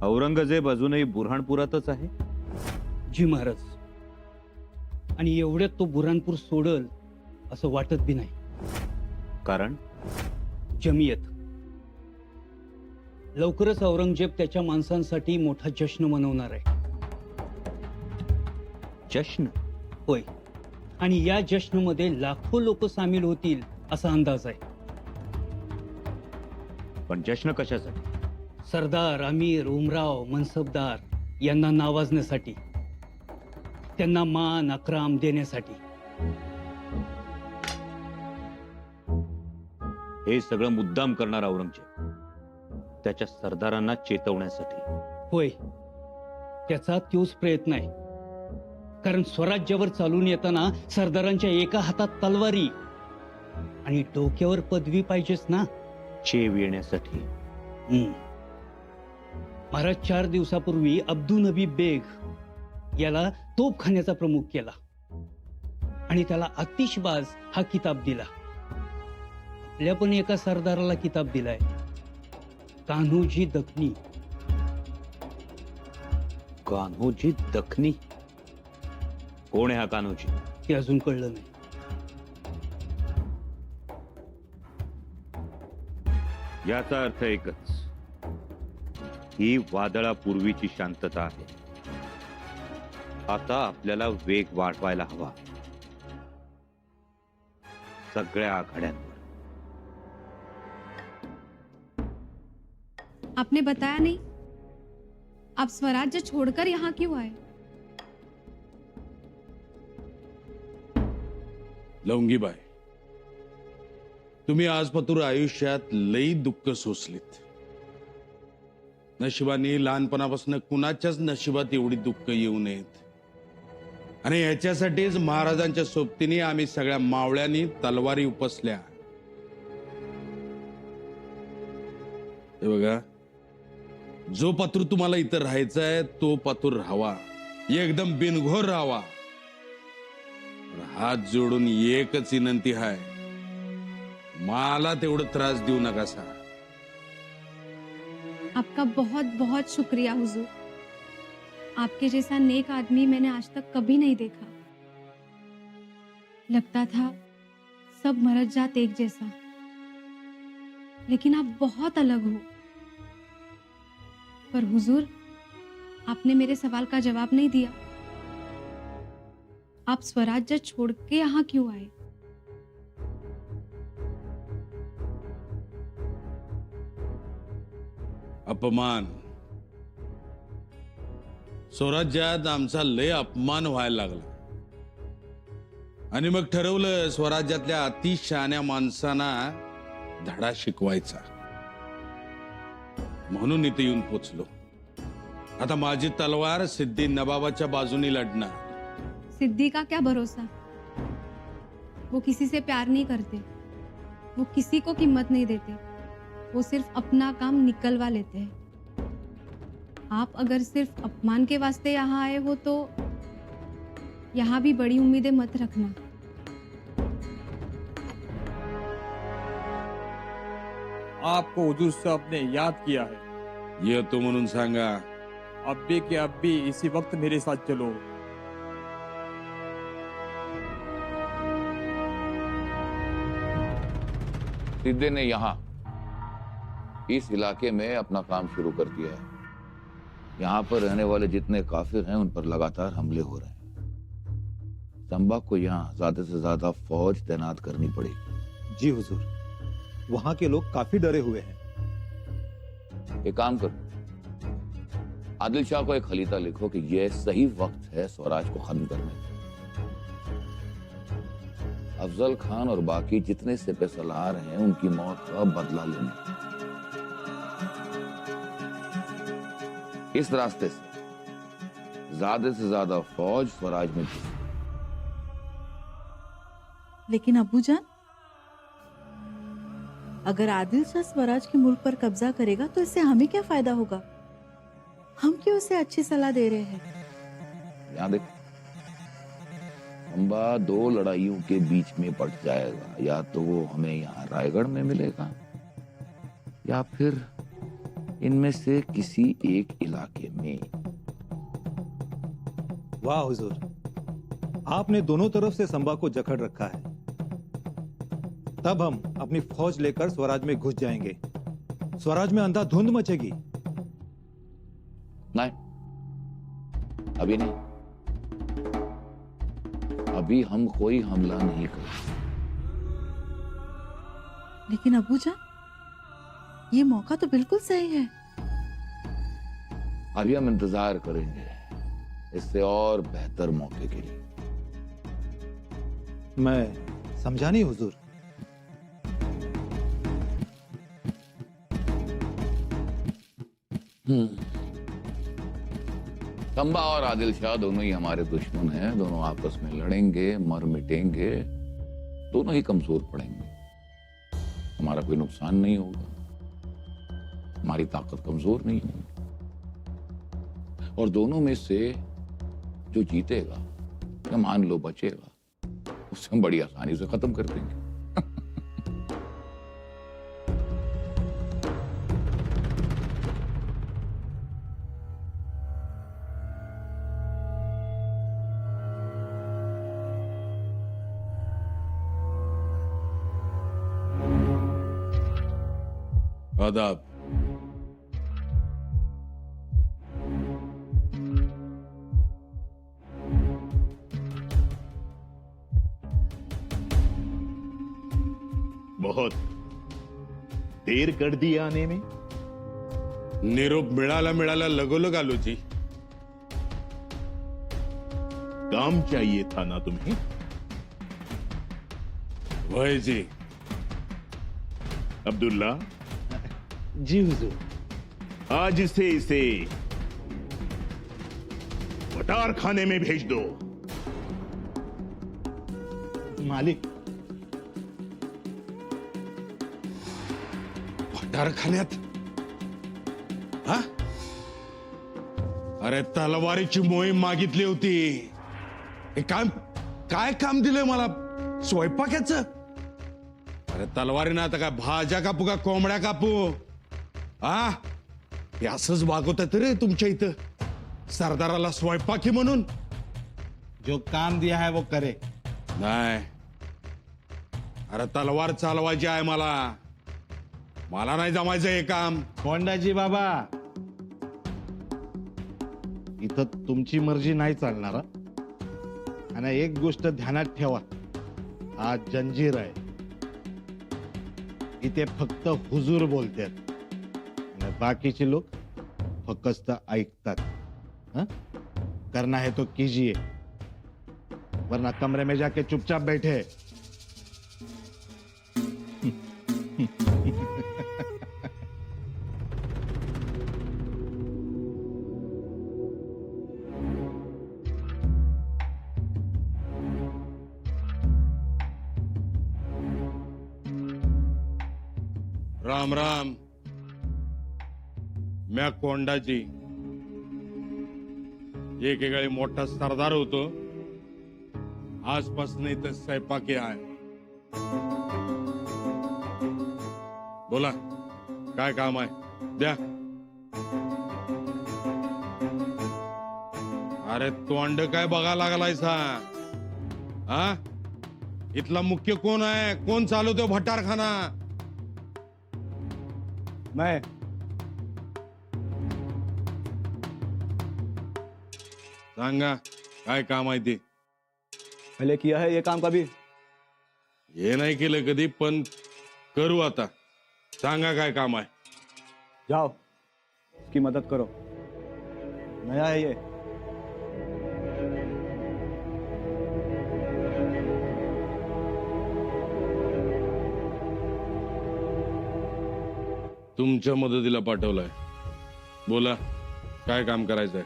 औरंगजेब अजूनही बुऱ्हाणपुरातच आहे? जी महाराज. आणि एवढ्यात तो बुऱ्हाणपूर सोडल असं वाटत बी नाही. कारण जमियत. लवकरच औरंगजेब त्याच्या माणसांसाठी मोठा जश्न मनवणार आहे. जश्न? होय. आणि या जश्नमध्ये लाखो लोक सामील होतील असा अंदाज आहे. पण जश्न कशासाठी? सरदार, अमीर, उमराव, मनसबदार यांना नावाजण्यासाठी, त्यांना मान अक्राम देण्यासाठी. हे सगळं मुद्दाम करणार औरंगजेब, त्याच्या सरदारांना चेतवण्यासाठी. होय, त्याचा तोच प्रयत्न आहे. कारण स्वराज्यावर चालून येताना सरदारांच्या एका हातात तलवारी आणि डोक्यावर पदवी पाहिजेच ना. चेव येण्यासाठी. महाराज 4 दिवसापूर्वी अब्दू नबी बेग याला तोफखान्याचा प्रमुख केला आणि त्याला आतिशबाज हा किताब दिला. आपल्या पण एका सरदाराला किताब दिलाय, कान्होजी दखनी. कान्होजी दखनी? कोण आहे हा कान्होजी? ते अजून कळलं नाही. याचा अर्थ एकच, ही वादळापूर्वीची शांतता आहे. आता आपल्याला वेग वाढवायला हवा सगळ्या आघाड्यांवर. आपने बताया नहीं, आप स्वराज्य छोड़कर यहाँ क्यों आए? लवंगीबाई, तुम्ही आजपातूर आयुष्यात लई दुःख सोसलीत. नशिबाने लहानपणापासून कुणाच्याच नशिबात एवढी दुःख येऊ नयेत. आणि याच्यासाठीच महाराजांच्या सोबतीने आम्ही सगळ्या मावळ्यांनी तलवारी उपसल्या. हे बघा, जो पातूर तुम्हाला इथं राहायचा आहे तो पातूर राहावा, एकदम बिनघोर राहावा. हात जोडून एकच विनंती आहे, मला तेवढं त्रास देऊ नका सा. आपका बहुत बहुत शुक्रिया हुजूर. आपके जैसा नेक आदमी मैंने आज तक कभी नहीं देखा. लगता था सब मरद जात एक जैसा, लेकिन आप बहुत अलग हो. पर हुजूर, आपने मेरे सवाल का जवाब नहीं दिया. आप स्वराज्य छोड़ के यहाँ क्यों आए? अपमान. स्वराज्यात आमचा लय अपमान व्हायला लागला आणि मग ठरवलं स्वराज्यातल्या अतिशहाण्या माणसांना धडा शिकवायचा. म्हणून इथे येऊन पोचलो. आता माझी तलवार सिद्धी नवाबाच्या बाजूने लढणार. सिद्धि का क्या भरोसा? वो किसी से प्यार नहीं करते, वो किसी को कीमत नहीं देते, वो सिर्फ अपना काम निकलवा लेते हैं. आप अगर सिर्फ अपमान के वास्ते यहाँ आए हो तो यहाँ भी बड़ी उम्मीदें मत रखना. आपको हुजूर साहब ने याद किया है. ये तो म्हणून सांगा. अब भी के अब भी इसी वक्त मेरे साथ चलो. सिद्धे ने यहाँ इस इलाके में अपना काम शुरू कर दिया है. यहाँ पर रहने वाले जितने काफिर हैं उन पर लगातार हमले हो रहे हैं. चंबा को यहाँ ज्यादा से ज्यादा फौज तैनात करनी पड़ेगी. जी हुजूर, वहां के लोग काफी डरे हुए हैं. एक काम करो, आदिल शाह को एक खलीता लिखो कि यह सही वक्त है स्वराज को खत्म करने का. अफजल खान और बाकी जितने सिपह सलार हैं उनकी मौत का बदला लेने. इस रास्ते से ज्यादा फौज स्वराज में घुसे. लेकिन अब्बूजान, अगर आदिल शाह स्वराज के मुल्क पर कब्जा करेगा तो इससे हमें क्या फायदा होगा? हम क्यों उसे अच्छी सलाह दे रहे हैं? यहाँ देख, चंबा 2 लड़ाइयों के बीच में पड़ जाएगा. या तो वो हमें यहाँ रायगढ़ में मिलेगा या फिर इनमें से किसी एक इलाके में। वाह हुजूर, आपने दोनों तरफ से संबा को जकड़ रखा है। तब हम अपनी फौज लेकर स्वराज में घुस जाएंगे। स्वराज में अंधाधुंध मचेगी। नहीं, अभी नहीं। अभी हम कोई हमला नहीं करेंगे। लेकिन अबूजान, ये मौका तो बिल्कुल सही है। अभी हम इंतजार करेंगे इससे और बेहतर मौके के लिए। मैं समझा नहीं हुजूर। संबा और आदिल शाह दोनों ही हमारे दुश्मन हैं। दोनों आपस में लड़ेंगे, मर मिटेंगे, दोनों ही कमजोर पड़ेंगे। हमारा कोई नुकसान नहीं होगा, हमारी ताकत कमजोर नहीं होगी। और दोनों में से जो जीतेगा या मान लो बचेगा, उसे हम बड़ी आसानी से खत्म कर देंगे। आदाब। बहुत देर कर दी आने में। निरोप मिळाला लगोलग आलो जी। काम चाहिए था ना तुम्हें? वही जी। अब्दुल्ला, जी हुजूर। आज से इसे पटार खाने में भेज दो। मालिक, कारखान्यात हा? अरे तलवारीची मोहीम मागितली होती। हे काम काय काम दिलंय मला? स्वयंपाकाचं? अरे तलवारीनं आता काय भाज्या कापू का कोंबड्या कापू? हा, हे असंच वागवतात रे तुमच्या इथं सरदाराला स्वयंपाकी म्हणून? जो काम दिया है वो करे। नाही, अरे तलवार चालवायची आहे मला। मला नाही जमायचं हे काम। कोंडाजी बाबा, इथं तुमची मर्जी नाही चालणार हा? आणि एक गोष्ट ध्यानात ठेवा, हा जंजीर आहे। इथे फक्त हुजूर बोलतात आणि बाकीचे लोक फक्त ऐकतात। हा? करना है तो कीजिए, वरना कमरे में जाके चुपचाप बैठे। राम राम। म्या कोंडाजी एकेकाळी मोठा सरदार होतो, आजपासून इथं स्वयंपाकी आहे। बोला, काय काम आहे? द्या। अरे तोंड काय बघा लागलायसा? हा, इथला मुख्य कोण आहे? कोण चालवतो भटारखाना? मैं सांगा, काय काम आहे ते? पहले किया है ये काम कभी? हे नाही केलं कधी, पण करू आता। सांगा काय काम आहे? जाओ, इसकी मदद करो। नया है ये। तुमच्या मदतीला पाठवलाय। बोला, काय काम करायचंय?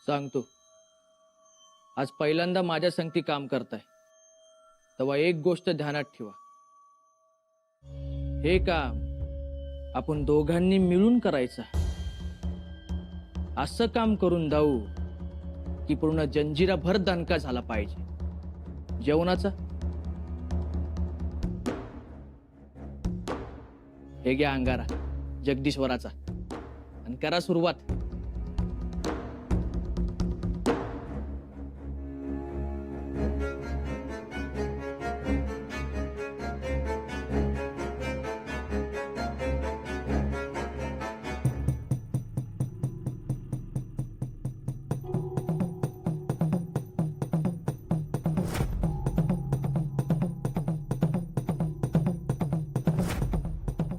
सांगतो। आज पहिल्यांदा माझ्या संगती काम करताय, तेव्हा एक गोष्ट ध्यानात ठेवा, हे काम आपण दोघांनी मिळून करायचं। असं काम करून जाऊ की पूर्ण जंजिरा भर दणका झाला पाहिजे। जेवणाचा हे घ्या अंगारा जगदीश्वराचा आणि करा सुरुवात.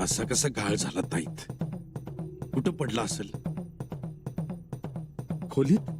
असा कसा गाळ झाला ताईत? कुठं पडला असेल? खोलीत?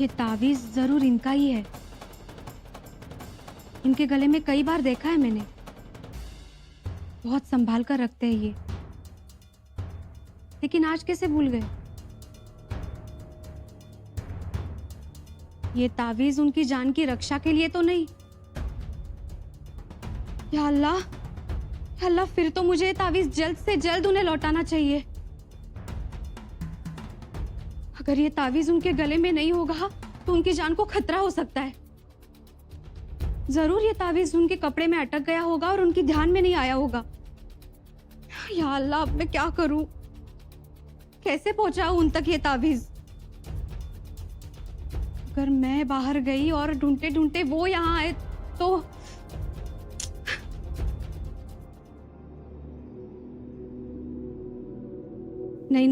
ये तावीज जरूर इनका ही है। इनके गले में कई बार देखा है मैंने। बहुत संभाल कर रखते हैं ये, लेकिन आज कैसे भूल गए? ये तावीज उनकी जान की रक्षा के लिए तो नहीं? या अल्लाह, फिर तो मुझे ये तावीज जल्द से जल्द उन्हें लौटाना चाहिए। अगर ये तावीज उनके गले में नहीं होगा तो उनकी जान को खतरा हो सकता है। जरूर ये तावीज उनके कपड़े में अटक गया होगा और उनकी ध्यान में नहीं आया होगा। या अल्लाह, अब मैं क्या करूं? कैसे पहुंचाऊं उन तक ये तावीज? अगर मैं बाहर गई और ढूंढते ढूंढते वो यहाँ आए तो नहीं,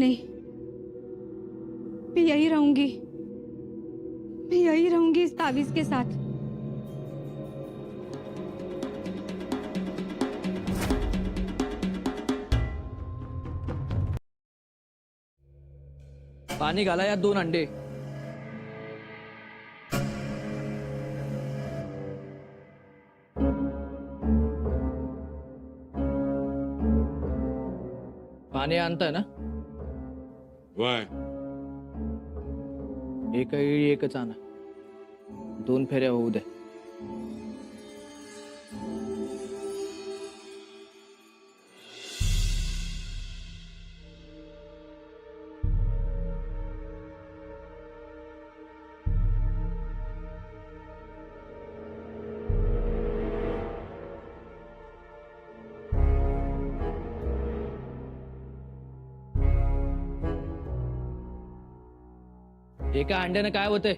मैं यही रहूंगी इस तावीज के साथ। पाणी घाला यात 2 अंडे. पाणी आणताय ना? वाय एका वेळी एकच आणा. 2 फेऱ्या होऊ द्या. एका अंड्यानं काय होतंय?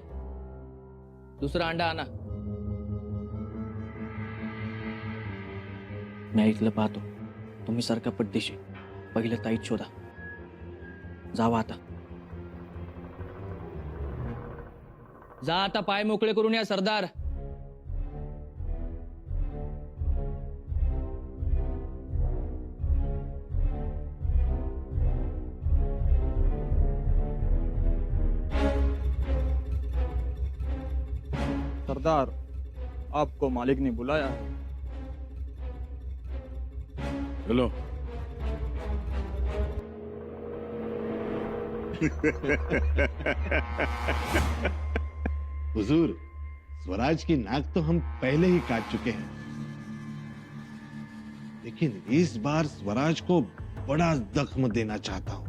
दुसरा अंडा आणा. मी ऐकलं पाहतो. तुम्ही सारखा पट्टीशी पहिलं ताईत शोधा. जावा आता. जा आता, पाय मोकळे करून या सरदार. सरदार, आपको मालिक ने बुलाया। चलो। हुजूर, स्वराज की नाक तो हम पहले ही काट चुके हैं, लेकिन इस बार स्वराज को बड़ा जख्म देना चाहता हूं।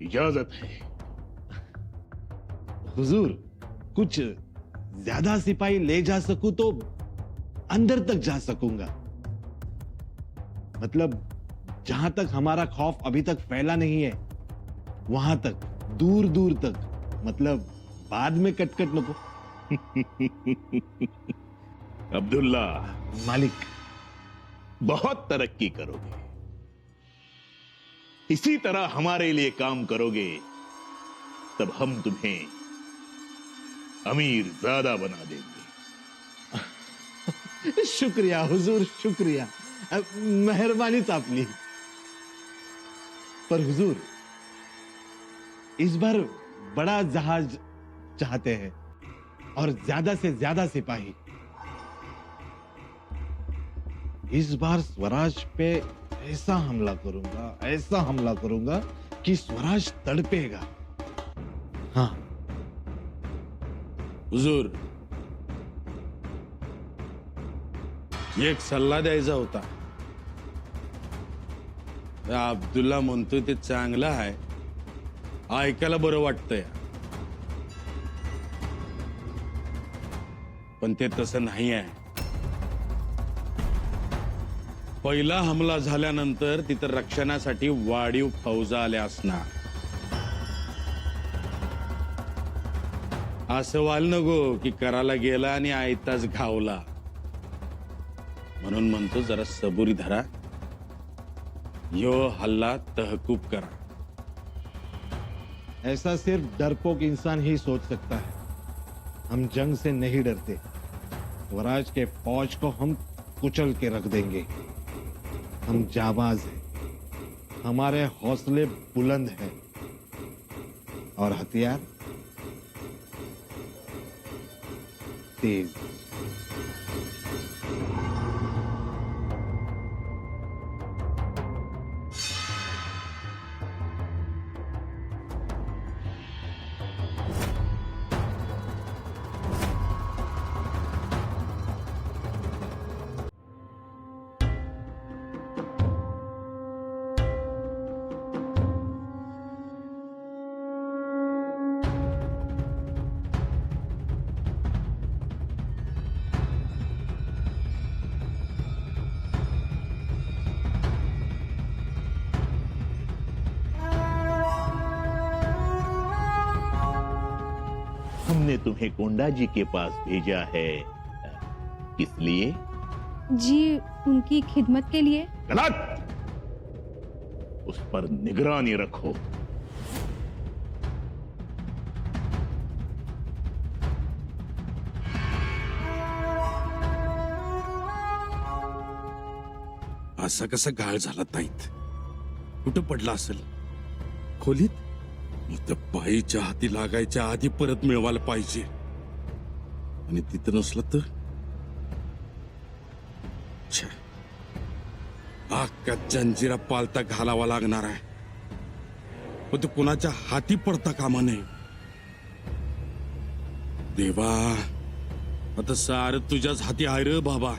इजाजत है। हुजूर, कुछ ज्यादा सिपाही ले जा सकूं तो अंदर तक जा सकूंगा। मतलब जहां तक हमारा खौफ अभी तक फैला नहीं है, वहां तक, दूर दूर तक। मतलब बाद में कटकट नको। अब्दुल्ला, मालिक, बहुत तरक्की करोगे। इसी तरह हमारे लिए काम करोगे, तब हम तुम्हें अमीर ज्यादा बना देंगे। शुक्रिया हुजूर, शुक्रिया, मेहरबानीच आपली। पर हुजूर, इस बार बड़ा जहाज चाहते हैं और ज्यादा से ज्यादा सिपाही। इस बार स्वराज पे ऐसा हमला करूंगा कि स्वराज तड़पेगा। हाँ हुजूर, एक सल्ला द्यायचा होता। अब्दुल्ला म्हणतोय ते चांगलं आहे, ऐकायला बरं वाटतंय, पण ते तसं नाही आहे। पहिला हमला झाल्यानंतर तिथं रक्षणासाठी वाढीव फौजा आल्या असणार। असं व्हायला नको की करायला गेला आणि आयताच घावला। म्हणून म्हणतो जरा सबुरी धरा, यो हल्ला तहकूब करा। ऐसा सिर्फ डरपोक इंसान ही सोच सकता है। हम जंग से नहीं डरते। स्वराज के फौज को हम कुचल के रख देंगे। हम जाबाज हैं, हमारे हौसले बुलंद हैं और हथियार तेज। हमने तुम्हें कोंडा जी के पास भेजा है, किस लिए? जी उनकी खिदमत के लिए। गलत। उस पर निगरानी रखो। असा कसा गाळ झाला ताईत? कुठं पडला असेल? खोलीत? मग त्या बाईच्या हाती लागायच्या आधी परत मिळवायला पाहिजे। आणि तिथं नसलं तर छे, अख्खा जंजिरा पालता घालावा लागणार आहे। पण तो कुणाच्या हाती पडता कामा नये। देवा, आता सारं तुझ्याच हाती आहे रे बाबा।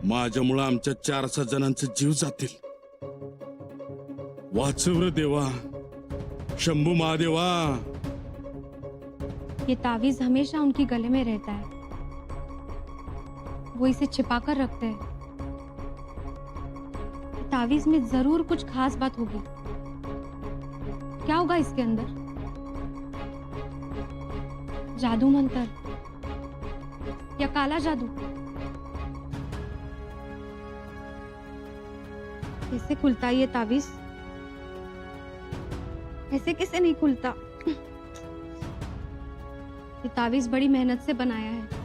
माझ्यामुळं आमच्या 4-6 जणांचे जीव जातील। वाचव रे देवा, शंभू महादेवा। ये तावीज हमेशा उनकी गले में रहता है, वो इसे छिपा कर रखते हैं। तावीज में जरूर कुछ खास बात होगी। क्या होगा इसके अंदर? जादू मंत्र या काला जादू? कैसे खुलता है ये तावीज? ऐसे कैसे नहीं खुलता? ये तावीज बड़ी मेहनत से बनाया है।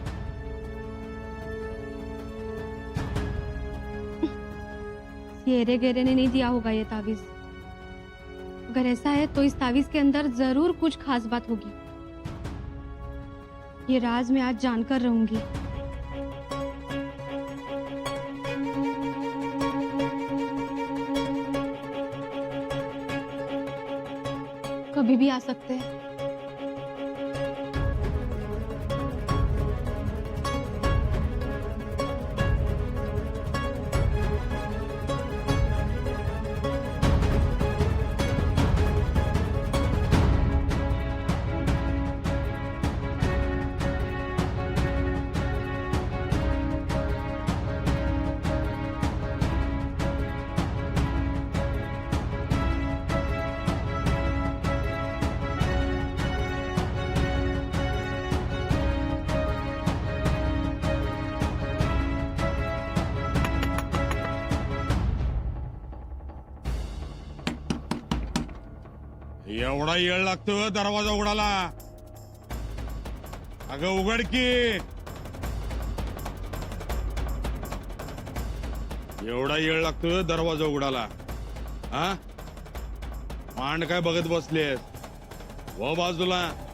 येरे गेरे ने नहीं दिया होगा ये तावीज। अगर ऐसा है तो इस तावीज के अंदर जरूर कुछ खास बात होगी। ये राज मैं आज जानकर रहूंगी। कभी भी आ सकते हैं। एवढा येळ लागतो दरवाजा उघडाला? अगं उघड की. एवढा वेळ लागतो दरवाजा उघडाला. हा मांड काय बघत बसलेस? व बाजूला.